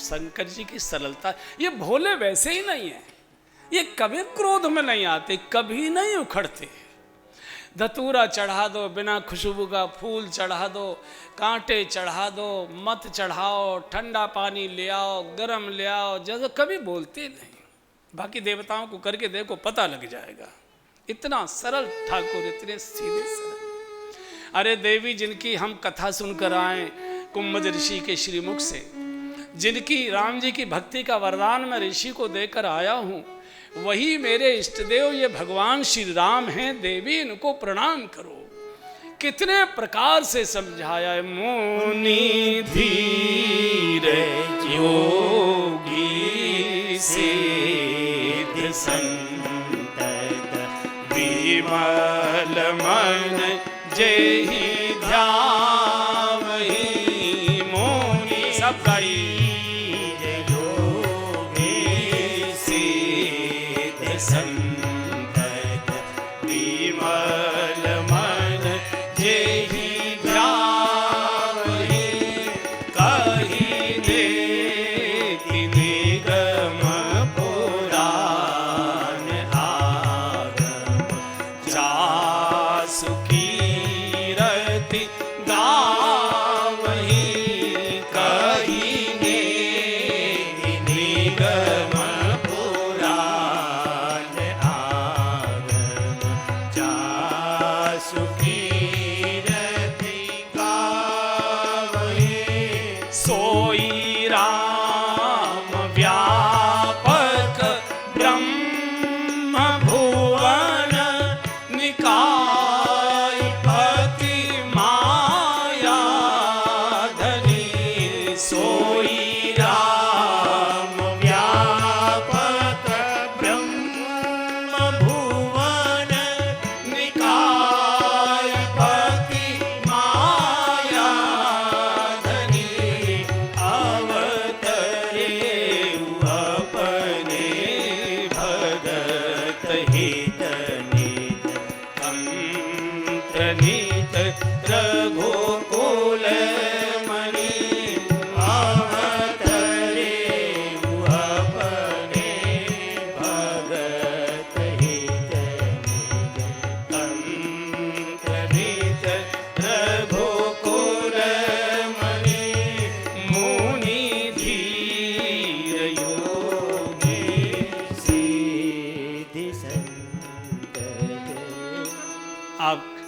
शंकर जी की सरलता, ये भोले वैसे ही नहीं है, ये कभी क्रोध में नहीं आते, कभी नहीं उखड़ते। धतूरा चढ़ा दो, बिना खुशबू का फूल चढ़ा दो, कांटे चढ़ा दो, मत चढ़ाओ, ठंडा पानी ले आओ, गरम ले आओ, जैसे कभी बोलते नहीं। बाकी देवताओं को करके देखो, पता लग जाएगा। इतना सरल ठाकुर, इतने सीधे सरल। अरे देवी जिनकी हम कथा सुनकर आए कुम्भज ऋषि के श्रीमुख से, जिनकी राम जी की भक्ति का वरदान मैं ऋषि को देकर आया हूँ, वही मेरे इष्ट देव ये भगवान श्री राम हैं। देवी इनको प्रणाम करो। कितने प्रकार से समझाया। मुनि धीर योगी सिद्ध संतत विमल मन जेहि ध्यावहि। मुनि सब गाई। संतत विमल मन जेहि ध्यावहि। कहि देति निगम पुराण आगम। जासु कीरति गावहि। कहि देति निगम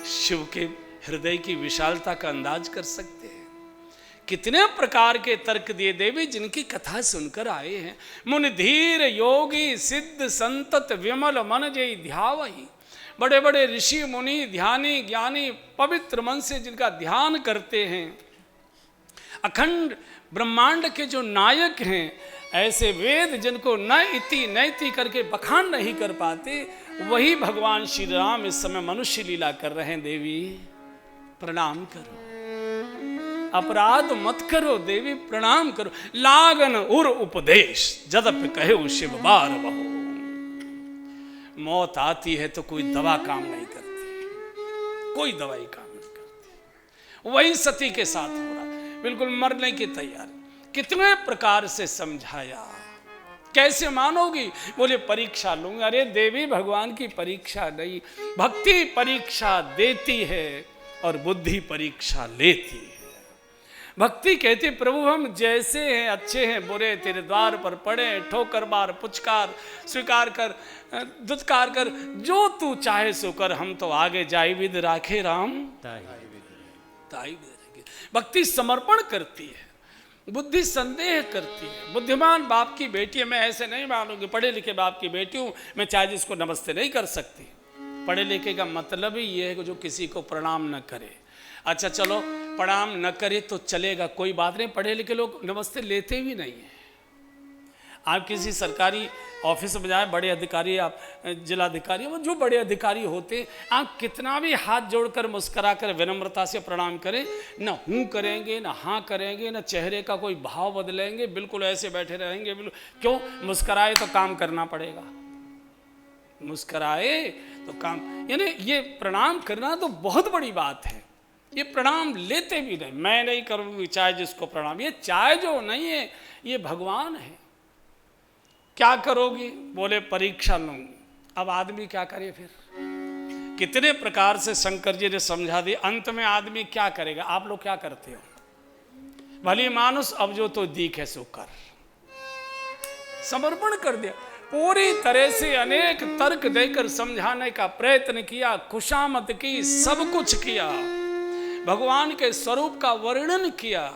शिव के हृदय की विशालता का अंदाज कर सकते हैं। कितने प्रकार के तर्क दिए देवी जिनकी कथा सुनकर आए हैं। मुनि धीर योगी सिद्ध संतत विमल मन जय ध्यावहि। बड़े बड़े ऋषि मुनि ध्यानी ज्ञानी पवित्र मन से जिनका ध्यान करते हैं, अखंड ब्रह्मांड के जो नायक हैं, ऐसे वेद जिनको न इति न इति करके बखान नहीं कर पाते, वही भगवान श्री राम इस समय मनुष्य लीला कर रहे हैं। देवी प्रणाम करो, अपराध मत करो। देवी प्रणाम करो। लागन उर उपदेश जदप कहे शिव बार बहो। मौत आती है तो कोई दवा काम नहीं करती, कोई दवाई काम नहीं करती। वही सती के साथ हो रहा, बिल्कुल मरने की तैयारी। कितने प्रकार से समझाया, कैसे मानोगी? बोले परीक्षा लूंगा। अरे देवी भगवान की परीक्षा नहीं, भक्ति परीक्षा देती है और बुद्धि परीक्षा लेती है। भक्ति कहती प्रभु हम जैसे हैं, अच्छे हैं बुरे, तेरे द्वार पर पड़े, ठोकर मार पुचकार स्वीकार कर दुत्कार कर, जो तू चाहे सो कर, हम तो आगे जाई विद राखे राम ताई विद। भक्ति समर्पण करती है, बुद्धि संदेह करती है। बुद्धिमान बाप की बेटी है, मैं ऐसे नहीं मानूंगी, पढ़े लिखे बाप की बेटी हूँ, मैं चाहे जिसको नमस्ते नहीं कर सकती। पढ़े लिखे का मतलब ही ये है कि जो किसी को प्रणाम न करे। अच्छा चलो प्रणाम न करे तो चलेगा, कोई बात नहीं, पढ़े लिखे लोग नमस्ते लेते भी नहीं हैं। आप किसी सरकारी ऑफिस में जाए, बड़े अधिकारी, आप जिलाधिकारी, वो जो बड़े अधिकारी होते, आप कितना भी हाथ जोड़कर मुस्करा कर विनम्रता से प्रणाम करें, न हूँ करेंगे न हाँ करेंगे, न चेहरे का कोई भाव बदलेंगे, बिल्कुल ऐसे बैठे रहेंगे। बिल्कुल क्यों? मुस्कराए तो काम करना पड़ेगा, मुस्कराए तो काम, यानी ये प्रणाम करना तो बहुत बड़ी बात है। ये प्रणाम लेते भी नहीं, मैं नहीं करूँगी चाहे जिसको प्रणाम। ये चाहे जो नहीं है, ये भगवान है। क्या करोगी? बोले परीक्षा लूंगी। अब आदमी क्या करे फिर? कितने प्रकार से शंकर जी ने समझा दी, अंत में आदमी क्या करेगा? आप लोग क्या करते हो? भली मानुष अब जो तो दिखे सो कर, समर्पण कर दिया पूरी तरह से। अनेक तर्क देकर समझाने का प्रयत्न किया, खुशामद की, सब कुछ किया, भगवान के स्वरूप का वर्णन किया,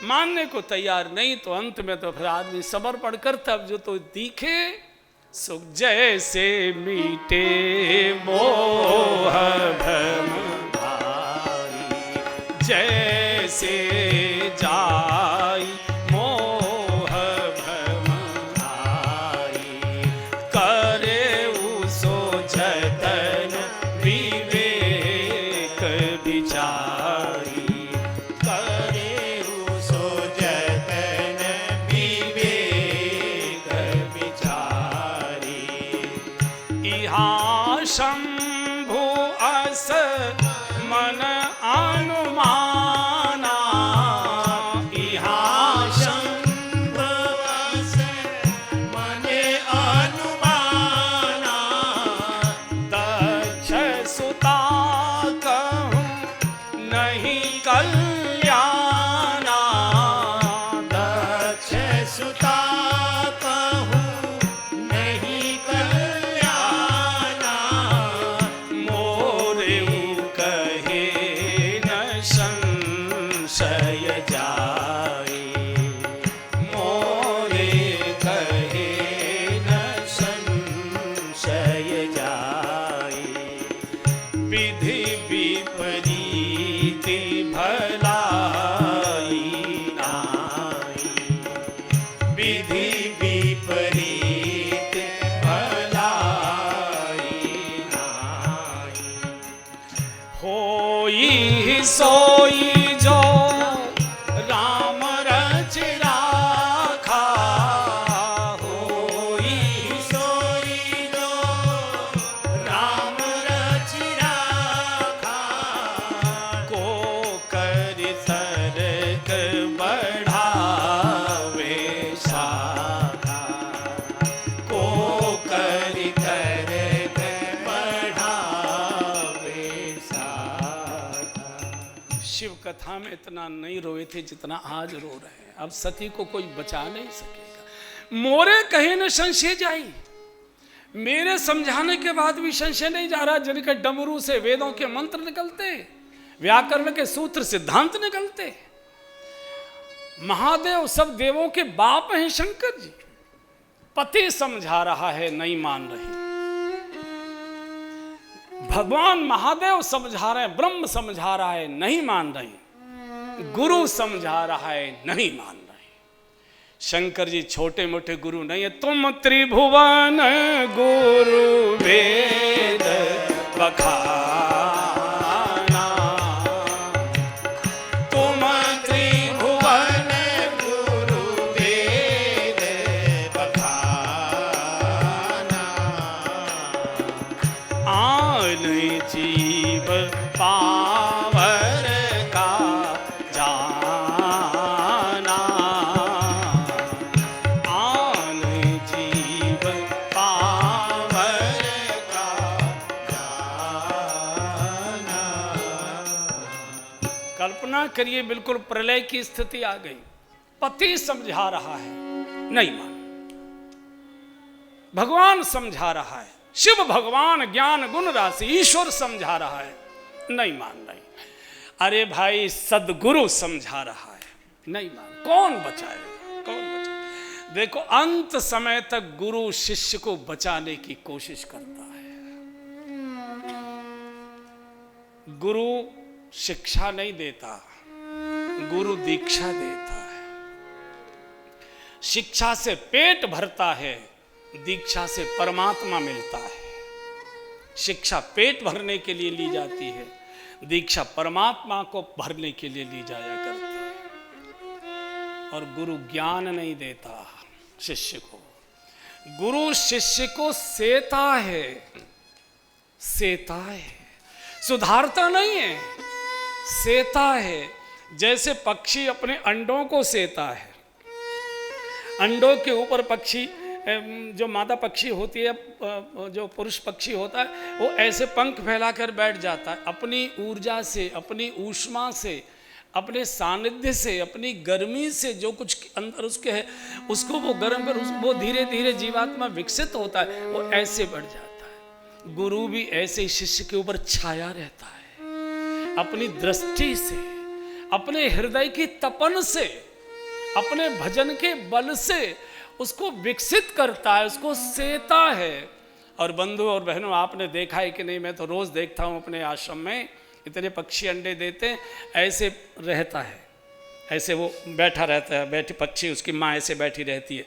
मानने को तैयार नहीं। तो अंत में तो फिर आदमी समर्पण करता, अब जो तो दिखे सुख जैसे मीटे मोह भ्रम भारी, जैसे जाई मोह भ्रम भारी, करे उसो जतन विवेक विचारी, करे उसो जतन विवेक विचारी। इहा शंभु अस मन अनुमाना, इहा शंभु अस मन अनुमाना, दक्ष सुता कहूँ नहीं कल्याणा, दक्ष सुता कहूँ नहीं कल्याणा, मोरे कहे न संशय जाए, मोरे कहे न संशय जाए, विधि विपरीति भलाई नाई, विधि विपरीत भलाई नाई, होई सोई जो राम रच राखा, होई सोई जो राम रच राखा, को कर सरक बढ़ावे शाखा, को कर सरक बढ़ावे शाखा। शिव कथा में इतना नहीं रोए थे जितना आज रो रहे हैं। अब सती को कोई बचा नहीं सकेगा। मोरे कहे न संशय जाई, मेरे समझाने के बाद भी संशय नहीं जा रहा। जिनके डमरू से वेदों के मंत्र निकलते, व्याकरण के सूत्र सिद्धांत निकलते। महादेव सब देवों के बाप हैं शंकर जी। पति समझा रहा है, नहीं मान रही। भगवान महादेव समझा रहे हैं, ब्रह्म समझा रहा है, नहीं मान रही। गुरु समझा रहा है, नहीं मान रही। शंकर जी छोटे मोटे गुरु नहीं है। तुम त्रिभुवन गुरु वेद बखाना, तुम त्रिभुवन गुरु वेद बखाना, आन जीव पावर का जाना, आन जीव पावर का जाना। कल्पना करिए, बिल्कुल प्रलय की स्थिति आ गई। पति समझा रहा है, नहीं मान। भगवान समझा रहा है, शिव भगवान ज्ञान गुण राशि ईश्वर समझा रहा है, नहीं मान रही। अरे भाई सदगुरु समझा रहा है, नहीं मान। कौन बचाएगा? कौन बचाएगा? देखो अंत समय तक गुरु शिष्य को बचाने की कोशिश करता है। गुरु शिक्षा नहीं देता, गुरु दीक्षा देता है। शिक्षा से पेट भरता है, दीक्षा से परमात्मा मिलता है। शिक्षा पेट भरने के लिए ली जाती है, दीक्षा परमात्मा को भरने के लिए ली जाया करती है। और गुरु ज्ञान नहीं देता शिष्य को, गुरु शिष्य को सेता है, सेता है, सुधारता नहीं है, सेता है। जैसे पक्षी अपने अंडों को सेता है, अंडों के ऊपर पक्षी, जो मादा पक्षी होती है, जो पुरुष पक्षी होता है, वो ऐसे पंख फैलाकर बैठ जाता है। अपनी ऊर्जा से, अपनी ऊष्मा से, अपने सानिध्य से, अपनी गर्मी से जो कुछ अंदर उसके है उसको वो गर्म कर, वो धीरे धीरे जीवात्मा विकसित होता है, वो ऐसे बढ़ जाता है। गुरु भी ऐसे ही शिष्य के ऊपर छाया रहता है, अपनी दृष्टि से, अपने हृदय की तपन से, अपने भजन के बल से उसको विकसित करता है, उसको सेता है। और बंधु और बहनों, आपने देखा है कि नहीं, मैं तो रोज देखता हूँ अपने आश्रम में, इतने पक्षी अंडे देते हैं, ऐसे रहता है, ऐसे वो बैठा रहता है, बैठी पक्षी, उसकी माँ ऐसे बैठी रहती है,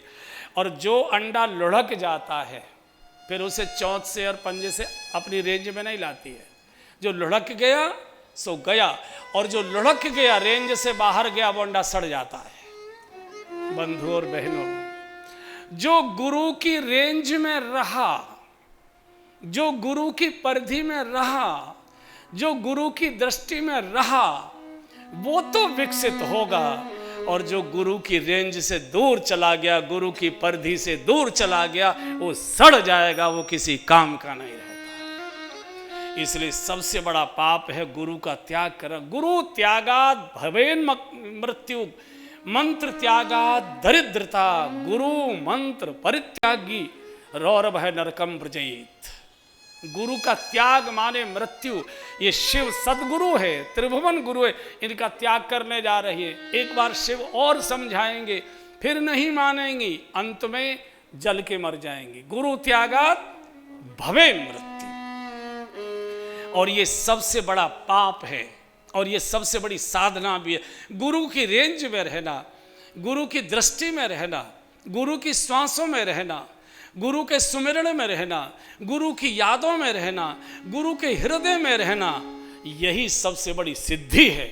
और जो अंडा लुढ़क जाता है फिर उसे चोंच से और पंजे से अपनी रेंज में नहीं लाती है। जो लुढ़क गया सो गया, और जो लुढ़क गया, रेंज से बाहर गया, वो अंडा सड़ जाता है। बंधु और बहनों, जो गुरु की रेंज में रहा, जो गुरु की परिधि में रहा, जो गुरु की दृष्टि में रहा, वो तो विकसित होगा। और जो गुरु की रेंज से दूर चला गया, गुरु की परिधि से दूर चला गया, वो सड़ जाएगा, वो किसी काम का नहीं रहता। इसलिए सबसे बड़ा पाप है गुरु का त्याग करना। गुरु त्यागात भवेन मृत्यु, मंत्र त्यागात दरिद्रता, गुरु मंत्र परित्यागी रौरव है नरकम व्रजेत। गुरु का त्याग माने मृत्यु। ये शिव सदगुरु है, त्रिभुवन गुरु है, इनका त्याग करने जा रही है। एक बार शिव और समझाएंगे, फिर नहीं मानेंगी, अंत में जल के मर जाएंगी। गुरु त्यागात भवे मृत्यु। और ये सबसे बड़ा पाप है, और ये सबसे बड़ी साधना भी है। गुरु की रेंज में रहना, गुरु की दृष्टि में रहना, गुरु की श्वासों में रहना, गुरु के सुमिरण में रहना, गुरु की यादों में रहना, गुरु के हृदय में रहना, यही सबसे बड़ी सिद्धि है।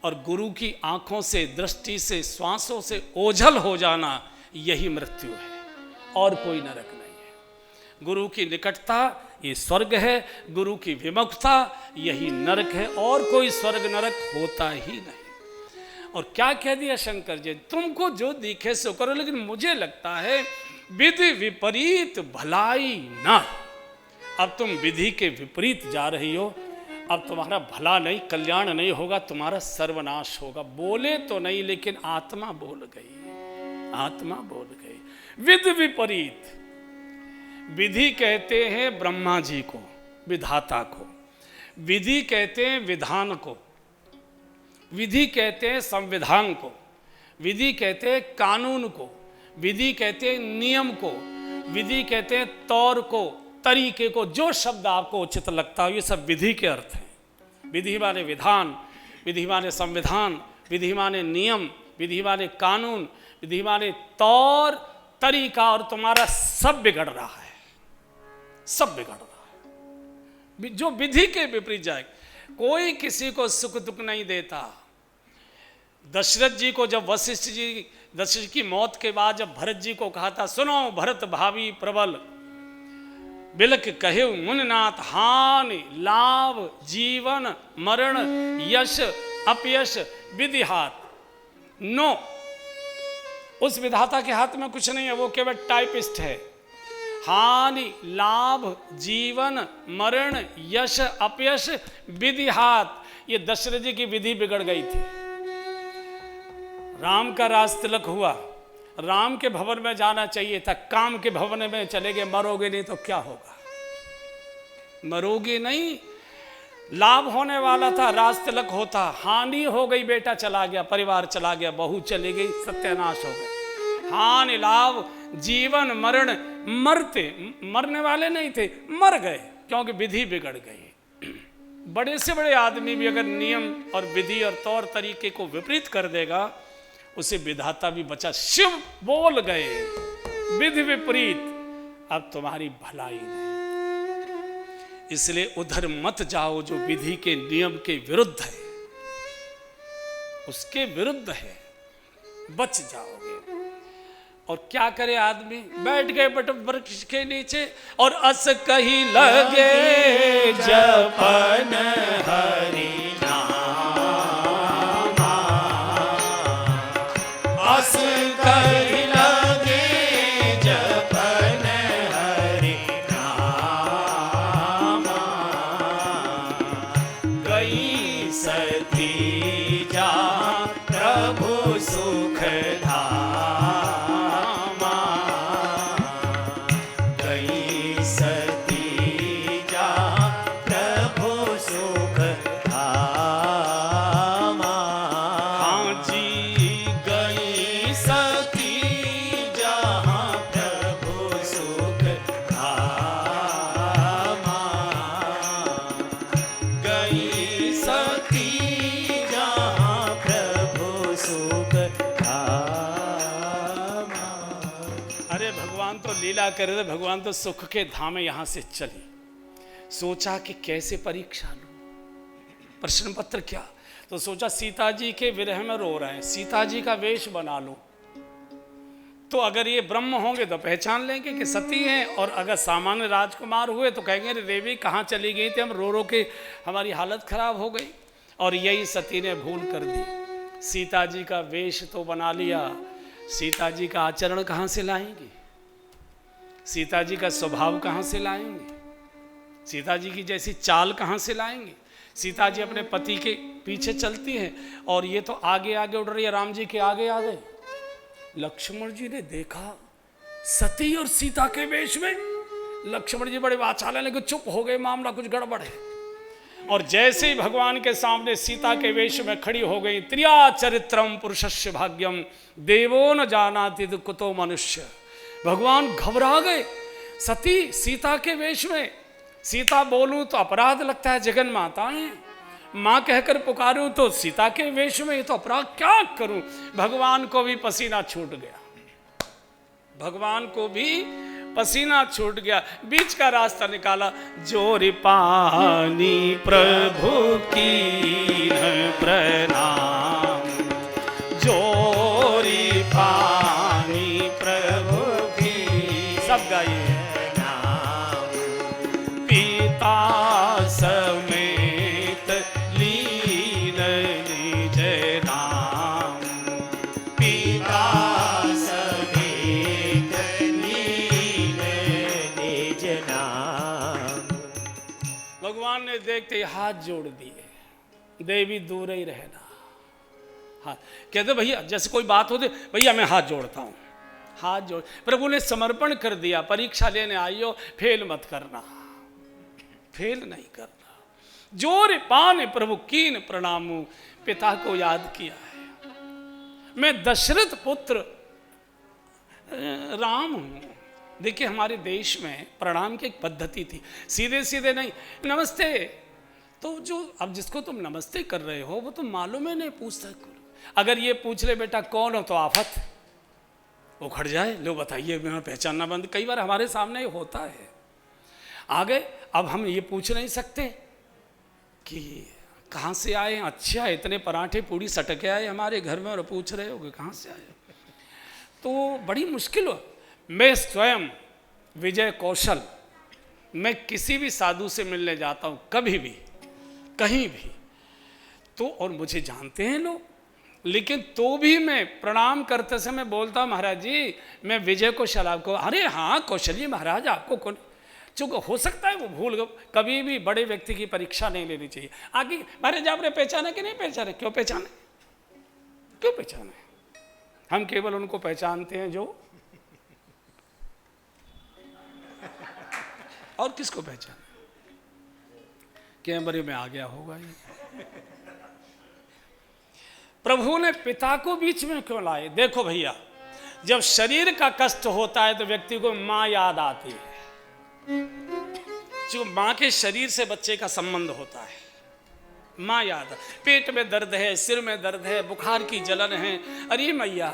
और गुरु की आंखों से, दृष्टि से, श्वासों से ओझल हो जाना, यही मृत्यु है, और कोई नरक नहीं है। गुरु की निकटता ये स्वर्ग है, गुरु की विमुखता यही नरक है, और कोई स्वर्ग नरक होता ही नहीं। और क्या कह दिया शंकर जी, तुमको जो दिखे सो करो, लेकिन मुझे लगता है विधि विपरीत भलाई ना। अब तुम विधि के विपरीत जा रही हो, अब तुम्हारा भला नहीं, कल्याण नहीं होगा, तुम्हारा सर्वनाश होगा। बोले तो नहीं, लेकिन आत्मा बोल गई, आत्मा बोल गई। विधि विपरीत, विधि कहते हैं ब्रह्मा जी को, विधाता को। विधि कहते हैं विधान को, विधि कहते हैं संविधान को, विधि कहते हैं कानून को, विधि कहते हैं नियम को, विधि कहते हैं तौर को, तरीके को। जो शब्द आपको उचित लगता हो, ये सब विधि के अर्थ हैं। विधि माने विधान, विधि माने संविधान, विधि माने नियम, विधि माने कानून, विधि माने तौर तरीका। और तुम्हारा सब बिगड़ रहा है, सब बिगड़ रहा है जो विधि के विपरीत जाए। कोई किसी को सुख दुख नहीं देता। दशरथ जी को जब वशिष्ठ जी, दशरथ की मौत के बाद जब भरत जी को कहा था, सुनो भरत भावी प्रबल, बिलक कहे मुनिनाथ, हानि लाभ जीवन मरण यश अपयश विधि हाथ। नो, उस विधाता के हाथ में कुछ नहीं है, वो केवल टाइपिस्ट है। हानि लाभ जीवन मरण यश अपयश विधि हाथ। ये दशरथ जी की विधि बिगड़ गई थी। राम का राज तिलक हुआ, राम के भवन में जाना चाहिए था, काम के भवन में चले गए। मरोगे नहीं तो क्या होगा, मरोगे नहीं। लाभ होने वाला था, राज तिलक होता, हानि हो गई, बेटा चला गया, परिवार चला गया, बहू चली गई, सत्यानाश हो गया। हानि लाभ जीवन मरण, मरते, मरने वाले नहीं थे, मर गए, क्योंकि विधि बिगड़ गई। बड़े से बड़े आदमी भी अगर नियम और विधि और तौर तरीके को विपरीत कर देगा, उसे विधाता भी बचा। शिव बोल गए, विधि विपरीत, अब तुम्हारी भलाई नहीं। इसलिए उधर मत जाओ जो विधि के नियम के विरुद्ध है, उसके विरुद्ध है, बच जाओगे। और क्या करे आदमी, बैठ गए बट वृक्ष के नीचे और अस कही लगे जपन हरि नाम, अस कही लीला कर रहे थे भगवान, तो सुख के धाम यहां से चली। सोचा कि कैसे परीक्षा लूं, प्रश्न पत्र क्या, तो सोचा सीता जी के विरह में रो रहे हैं, सीता जी का वेश बना लूं, तो अगर ये ब्रह्म होंगे तो पहचान लेंगे कि सती हैं, और अगर सामान्य राजकुमार हुए तो कहेंगे अरे देवी कहाँ चली गई थी, हम रो रो के हमारी हालत खराब हो गई। और यही सती ने भूल कर दी, सीता जी का वेश तो बना लिया, सीता जी का आचरण कहाँ से लाएंगे, सीता जी का स्वभाव कहाँ से लाएंगे, सीता जी की जैसी चाल कहाँ से लाएंगे। सीता जी अपने पति के पीछे चलती हैं और ये तो आगे आगे उड़ रही है, राम जी के आगे आ गए। लक्ष्मण जी ने देखा सती और सीता के वेश में, लक्ष्मण जी बड़े वाचाल लेकिन चुप हो गए, मामला कुछ गड़बड़ है। और जैसे ही भगवान के सामने सीता के वेश में खड़ी हो गई, त्रिया चरित्रम पुरुषस्य भाग्यम देवो न जानाति कुतो मनुष्य, भगवान घबरा गए। सती सीता के वेश में, सीता बोलूं तो अपराध लगता है, जगन माता है, माँ कहकर पुकारूं तो सीता के वेश में, ये तो अपराध, क्या करूं। भगवान को भी पसीना छूट गया, भगवान को भी पसीना छूट गया, बीच का रास्ता निकाला, जोरी पानी प्रभु की प्रणाम, जोरी पानी प्रभु की, सब गाइए, पिता समेत लीन निज नाम, पिता समेत लीन निज नाम। भगवान ने देखते हाथ जोड़ दिए, देवी दूर ही रहना। हाँ कहते भैया जैसे कोई बात होती, भैया मैं हाथ जोड़ता हूँ, हाथ जोड़, प्रभु ने समर्पण कर दिया, परीक्षा लेने आई हो, फेल मत करना, फेल नहीं करना। जोर पान प्रभु कीन प्रणामू, पिता को याद किया है, मैं दशरथ पुत्र राम हूं। देखिए हमारे देश में प्रणाम की एक पद्धति थी, सीधे सीधे नहीं, नमस्ते, तो जो अब जिसको तुम नमस्ते कर रहे हो वो तुम मालूम है नहीं पूछता करो, अगर ये पूछ ले बेटा कौन हो तो आफत उखड़ जाए, लो बताइए मैं पहचानना बंद, कई बार हमारे सामने ही होता है। आगे अब हम ये पूछ नहीं सकते कि कहाँ से आए, अच्छा इतने पराठे पूड़ी सटके आए हमारे घर में और पूछ रहे हो कि कहाँ से आए, तो बड़ी मुश्किल हो। मैं स्वयं विजय कौशल, मैं किसी भी साधु से मिलने जाता हूँ कभी भी कहीं भी, तो और मुझे जानते हैं लोग, लेकिन तो भी मैं प्रणाम करते समय बोलता हूँ महाराज जी मैं विजय कौशल, आपको, अरे हाँ कौशल्य महाराज आपको कौन, चूँकि हो सकता है वो भूल गए। कभी भी बड़े व्यक्ति की परीक्षा नहीं लेनी चाहिए। आगे महाराज आपने पहचाना कि नहीं पहचाने, क्यों पहचाने, क्यों पहचाने, हम केवल उनको पहचानते हैं जो, और किसको पहचाने, कैमरे में आ गया होगा ये। प्रभु ने पिता को बीच में क्यों लाए, देखो भैया जब शरीर का कष्ट होता है तो व्यक्ति को माँ याद आती है, जो माँ के शरीर से बच्चे का संबंध होता है, माँ याद, पेट में दर्द है, सिर में दर्द है, बुखार की जलन है, अरे मैया,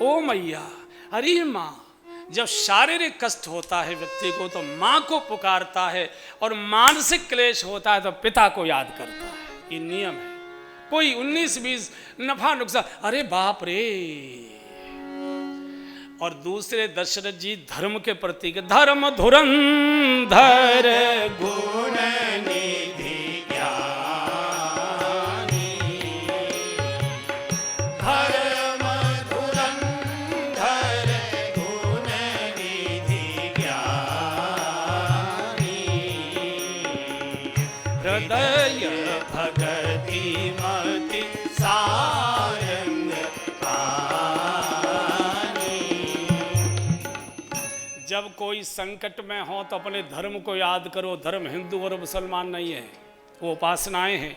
ओ मैया, अरे माँ, जब शारीरिक कष्ट होता है व्यक्ति को तो माँ को पुकारता है, और मानसिक क्लेश होता है तो पिता को याद करता है, ये नियम है। कोई 19-20 नफा नुकसान, अरे बाप रे। और दूसरे दशरथ जी धर्म के प्रतीक, धर्म धुरंधर गुण निधि ज्ञानी, धर्म धुरंधर गुण निधि ज्ञानी, हृदय भगति मति सारंग पानी। जब कोई संकट में हो तो अपने धर्म को याद करो। धर्म हिंदू और मुसलमान नहीं है, वो उपासनाएं हैं।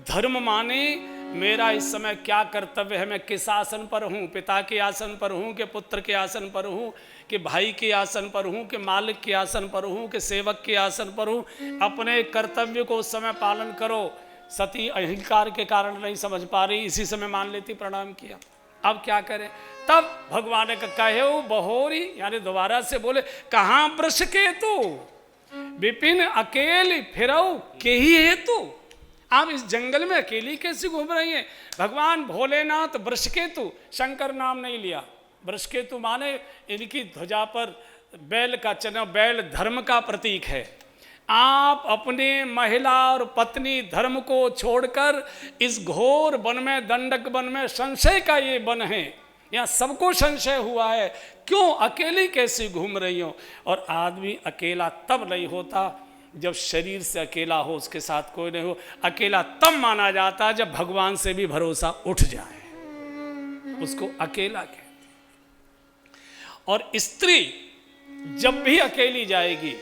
धर्म माने मेरा इस समय क्या कर्तव्य है, मैं किस आसन पर हूँ, पिता के आसन पर हूँ कि पुत्र के आसन पर हूँ कि भाई के आसन पर हूँ कि मालिक के आसन पर हूँ कि सेवक के आसन पर हूँ। अपने कर्तव्य को उस समय पालन करो। सती अहंकार के कारण नहीं समझ पा रही, इसी समय मान लेती, प्रणाम किया। अब क्या करें? तब भगवान ने कहे बहोरी, यानी दोबारा से बोले, कहाँ वृष केतु विपिन अकेली फिरऊ के ही हेतु। आप इस जंगल में अकेली कैसे घूम रही हैं? भगवान भोलेनाथ वृषकेतु, शंकर नाम नहीं लिया। वृषकेतु माने इनकी ध्वजा पर बैल का चिन्ह, बैल धर्म का प्रतीक है। आप अपने महिला और पत्नी धर्म को छोड़कर इस घोर वन में, दंडक वन में, संशय का ये वन है, यहाँ सबको संशय हुआ है, क्यों अकेली कैसे घूम रही हो? और आदमी अकेला तब नहीं होता जब शरीर से अकेला हो, उसके साथ कोई नहीं हो। अकेला तब माना जाता है जब भगवान से भी भरोसा उठ जाए, उसको अकेला कहते। और स्त्री जब भी अकेली जाएगी,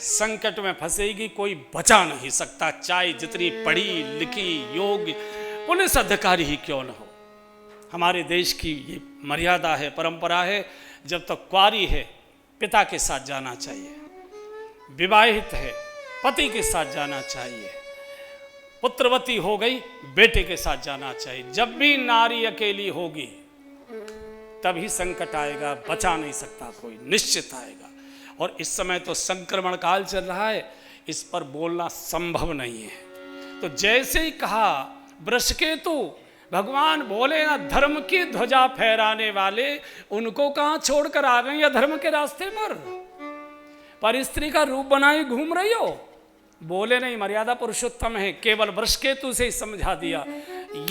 संकट में फंसेगी, कोई बचा नहीं सकता, चाहे जितनी पढ़ी लिखी योग्य पुलिस अधिकारी ही क्यों न हो। हमारे देश की ये मर्यादा है, परंपरा है, जब तक कुंवारी है पिता के साथ जाना चाहिए, विवाहित है पति के साथ जाना चाहिए, पुत्रवती हो गई बेटे के साथ जाना चाहिए। जब भी नारी अकेली होगी तभी संकट आएगा, बचा नहीं सकता कोई, निश्चित आएगा। और इस समय तो संक्रमण काल चल रहा है, इस पर बोलना संभव नहीं है। तो जैसे ही कहा वृषकेतु, भगवान बोले ना धर्म की ध्वजा फहराने वाले, उनको कहाँ छोड़कर आ गई या धर्म के रास्ते पर स्त्री का रूप बनाए घूम रही हो? बोले नहीं, मर्यादा पुरुषोत्तम है, केवल वृषकेतु से ही समझा दिया।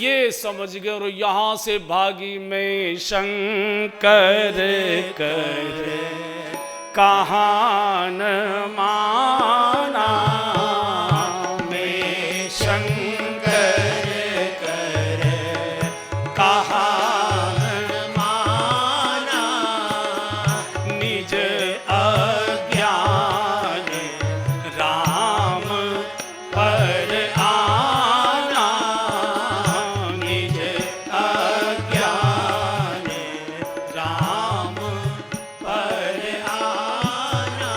ये समझ गए और यहां से भागी मैं शंकर कर कहान माना, मैं शंकर कर कहान माना, निज अज्ञान राम पर आना, निज अज्ञान राम पर आना,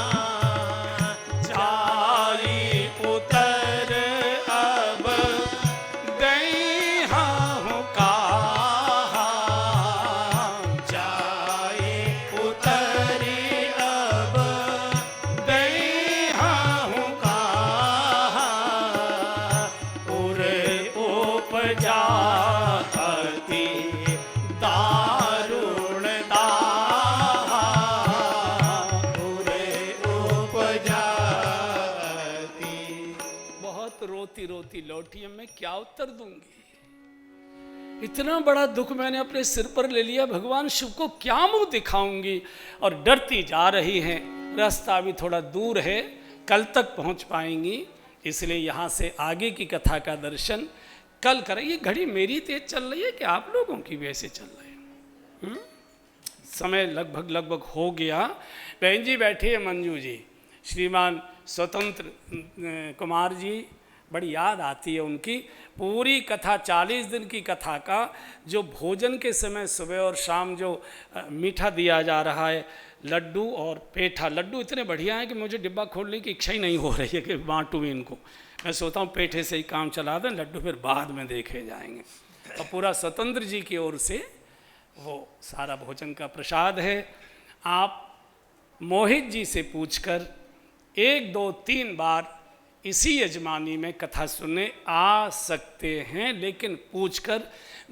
जाई उतर अब गई हूँ कहाँ, जाई उतरी अब गई हूँ कहाँ, उरे उपजा अति दारुण दाहा, उरे उपजा अति। बहुत रोती रोती लौटी, अब मैं क्या उत्तर दूंगी? इतना बड़ा दुख मैंने अपने सिर पर ले लिया, भगवान शिव को क्या मुंह दिखाऊंगी? और डरती जा रही हैं। रास्ता भी थोड़ा दूर है, कल तक पहुंच पाएंगी, इसलिए यहाँ से आगे की कथा का दर्शन कल करें। ये घड़ी मेरी तेज चल रही है कि आप लोगों की भी ऐसे चल रही है? समय लगभग हो गया। बहन जी बैठे हैं, मंजू जी, श्रीमान स्वतंत्र कुमार जी, बड़ी याद आती है उनकी। पूरी कथा 40 दिन की कथा का जो भोजन के समय सुबह और शाम जो मीठा दिया जा रहा है, लड्डू और पेठा। लड्डू इतने बढ़िया हैं कि मुझे डिब्बा खोलने की इच्छा ही नहीं हो रही है कि बांटूँ इनको। मैं सोचता हूँ पेठे से ही काम चला दें, लड्डू फिर बाद में देखे जाएंगे। और पूरा स्वतंत्र जी की ओर से वो सारा भोजन का प्रसाद है। आप मोहित जी से पूछकर 1 2 3 बार इसी यजमानी में कथा सुनने आ सकते हैं, लेकिन पूछकर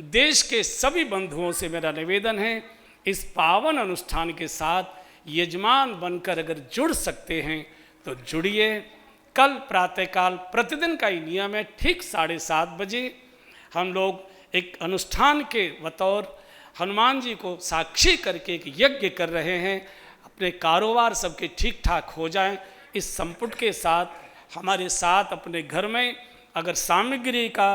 देश के सभी बंधुओं से मेरा निवेदन है, इस पावन अनुष्ठान के साथ यजमान बनकर अगर जुड़ सकते हैं तो जुड़िए। कल प्रातःकाल प्रतिदिन का ही नियम है, ठीक 7:30 बजे हम लोग एक अनुष्ठान के बतौर हनुमान जी को साक्षी करके एक यज्ञ कर रहे हैं। अपने कारोबार सबके ठीक ठाक हो जाएं। इस संपुट के साथ हमारे साथ अपने घर में अगर सामग्री का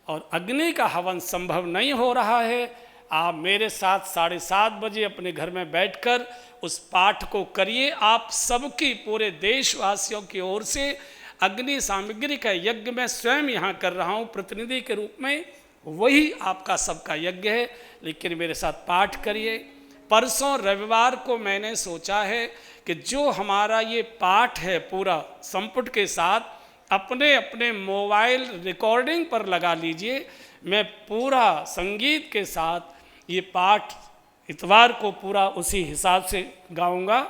और अग्नि का हवन संभव नहीं हो रहा है, आप मेरे साथ 7:30 बजे अपने घर में बैठकर उस पाठ को करिए। आप सबकी, पूरे देशवासियों की ओर से अग्नि सामग्री का यज्ञ मैं स्वयं यहाँ कर रहा हूँ प्रतिनिधि के रूप में, वही आपका सबका यज्ञ है, लेकिन मेरे साथ पाठ करिए। परसों रविवार को मैंने सोचा है कि जो हमारा ये पाठ है पूरा संपुट के साथ, अपने अपने मोबाइल रिकॉर्डिंग पर लगा लीजिए। मैं पूरा संगीत के साथ ये पाठ इतवार को पूरा उसी हिसाब से गाऊंगा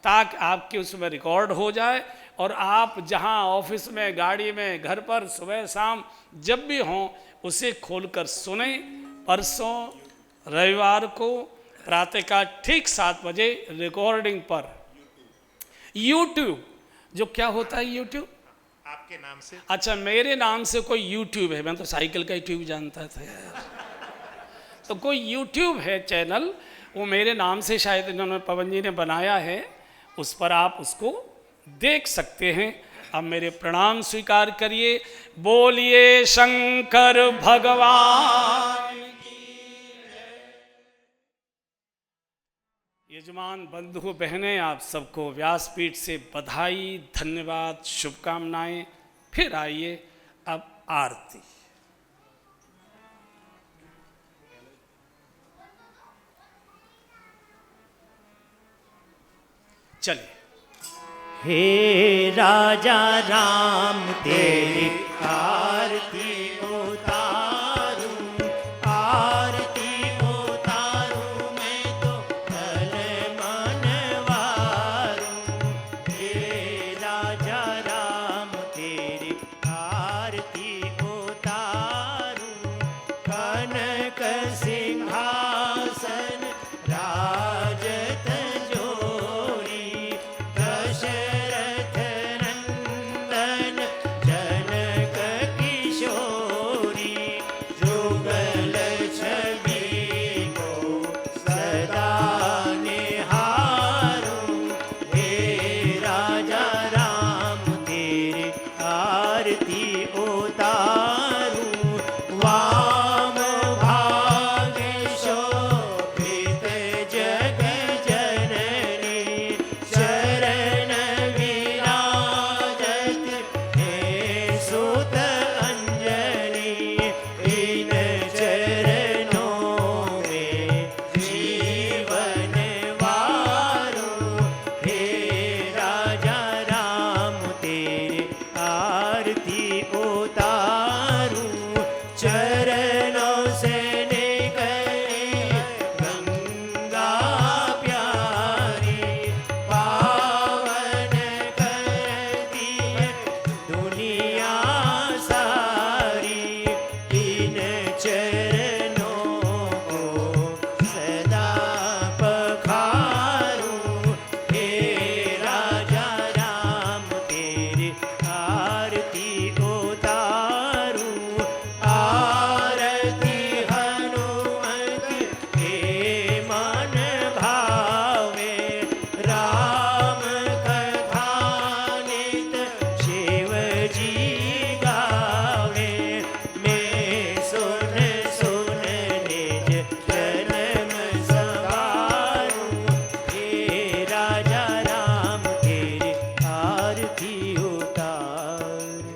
ताकि आपके उसमें रिकॉर्ड हो जाए और आप जहां ऑफिस में, गाड़ी में, घर पर, सुबह शाम जब भी हों उसे खोलकर सुने। परसों रविवार को प्रातःकाल ठीक 7 बजे रिकॉर्डिंग पर यूट्यूब, जो क्या होता है यूट्यूब? आपके नाम से। अच्छा, मेरे नाम से कोई यूट्यूब है? मैं तो साइकिल का यूट्यूब जानता था यार। तो कोई यूट्यूब है चैनल, वो मेरे नाम से शायद इन्होंने, पवन जी ने बनाया है, उस पर आप उसको देख सकते हैं। अब मेरे प्रणाम स्वीकार करिए। बोलिए शंकर भगवान की जय। यजमान बंधु बहनें, आप सबको व्यासपीठ से बधाई, धन्यवाद, शुभकामनाएं। फिर आइए अब आरती। चलिए। हे राजा राम तेरी आरती उतारूं, आरती उतारूं मैं तो तन मन वारूं। हे राजा राम तेरी आरती उतारूं, कनक सिंहासन राजत जोरी, दशरथ नंदन जनक किशोरी, जुगल छवि को सदा निहारूं। हे राजा राम तेरी आरती उतारूं, वाम भागे शोभित जग जननी, चरण विराजत हे सुत अंजनी। इन चरणों में जीवन वारूं, हे राजा राम तेरी आरती उतारूं। चरणों से निकली गंगा प्यारी, पावन करती है दुनिया सारी। इन चरणों को सदा पखारूं, हे राजा राम तेरी आरती उतारूं। आरती हनुमत के मन भावे, राम कथानित शिव जी गावे। मैं सुन सुन निज जन्म संवारूं, हे राजा राम तेरी आरती उतारूं।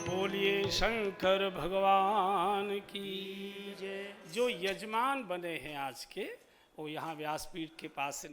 बोलिए शंकर भगवान की जय। जो यजमान बने हैं आज के, वो यहाँ व्यासपीठ के पास से